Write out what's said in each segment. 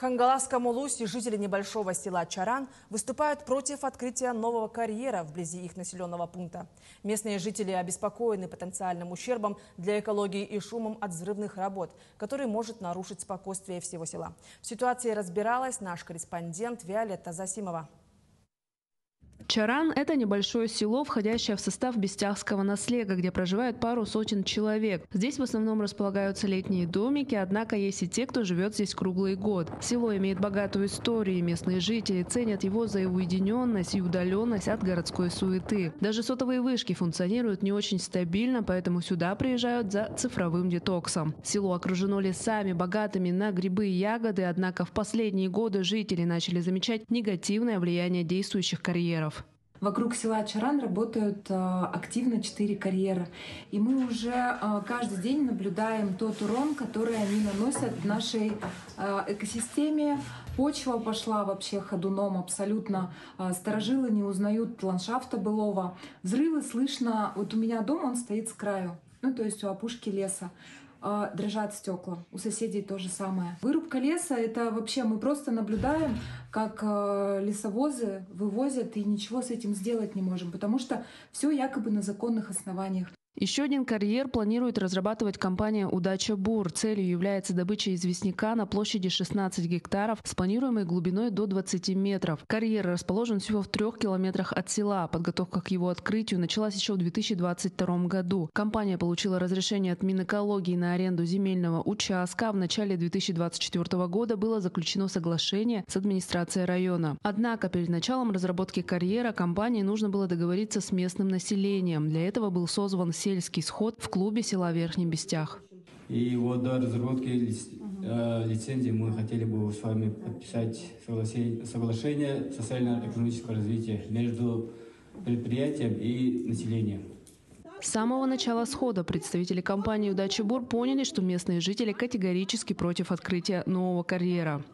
Хангаласском Улусе жители небольшого села Чаран выступают против открытия нового карьера вблизи их населенного пункта. Местные жители обеспокоены потенциальным ущербом для экологии и шумом от взрывных работ, который может нарушить спокойствие всего села. В ситуации разбиралась наш корреспондент Виолетта Засимова. Чаран – это небольшое село, входящее в состав Бестяхского наслега, где проживает пару сотен человек. Здесь в основном располагаются летние домики, однако есть и те, кто живет здесь круглый год. Село имеет богатую историю, и местные жители ценят его за уединенность и удаленность от городской суеты. Даже сотовые вышки функционируют не очень стабильно, поэтому сюда приезжают за цифровым детоксом. Село окружено лесами, богатыми на грибы и ягоды, однако в последние годы жители начали замечать негативное влияние действующих карьеров. Вокруг села Чаран работают активно 4 карьера. И мы уже каждый день наблюдаем тот урон, который они наносят нашей экосистеме. Почва пошла вообще ходуном абсолютно. Старожилы не узнают ландшафта былого. Взрывы слышно. Вот у меня дом, он стоит с краю. То есть у опушки леса. Дрожат стекла. У соседей то же самое. Вырубка леса — это вообще мы просто наблюдаем, как лесовозы вывозят, и ничего с этим сделать не можем, потому что все якобы на законных основаниях. Еще один карьер планирует разрабатывать компания «Удача Бур». Целью является добыча известняка на площади 16 гектаров с планируемой глубиной до 20 метров. Карьер расположен всего в 3 километрах от села. Подготовка к его открытию началась еще в 2022 году. Компания получила разрешение от Минэкологии на аренду земельного участка. В начале 2024 года было заключено соглашение с администрацией района. Однако перед началом разработки карьера компании нужно было договориться с местным населением. Для этого был созван сельский сход в клубе села Верхний Бестях. И вот до разработки лицензии мы хотели бы с вами подписать соглашение социально-экономического развития между предприятием и населением. С самого начала схода представители компании «Удача Бур» поняли, что местные жители категорически против открытия нового карьера.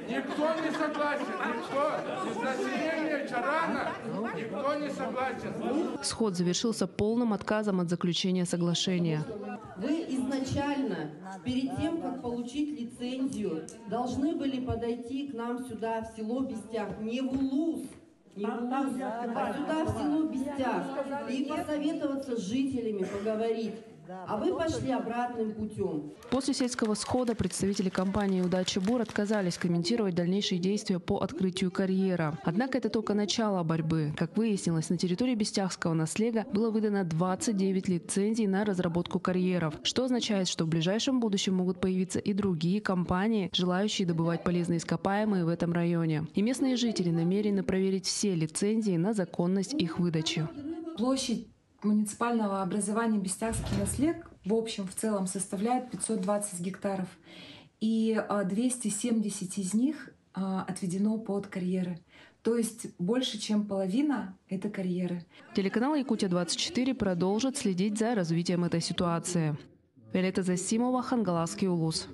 Никто не согласен, никто. Из населения Чарана никто не согласен. Сход завершился полным отказом от заключения соглашения. Вы изначально, перед тем, как получить лицензию, должны были подойти к нам сюда, в село Бестях, не в Улус, а сюда, в село Бестях, и посоветоваться с жителями, поговорить. А вы пошли обратным путем. После сельского схода представители компании «Удача Бур» отказались комментировать дальнейшие действия по открытию карьера. Однако это только начало борьбы. Как выяснилось, на территории Бестяхского наслега было выдано 29 лицензий на разработку карьеров, что означает, что в ближайшем будущем могут появиться и другие компании, желающие добывать полезные ископаемые в этом районе. И местные жители намерены проверить все лицензии на законность их выдачи. Площадь муниципального образования Бестяхский наслег в общем, в целом составляет 520 гектаров. И 270 из них отведено под карьеры. То есть больше, чем половина — это карьеры. Телеканал «Якутия-24» продолжит следить за развитием этой ситуации. Виолетта Засимова, Хангаласский Улус.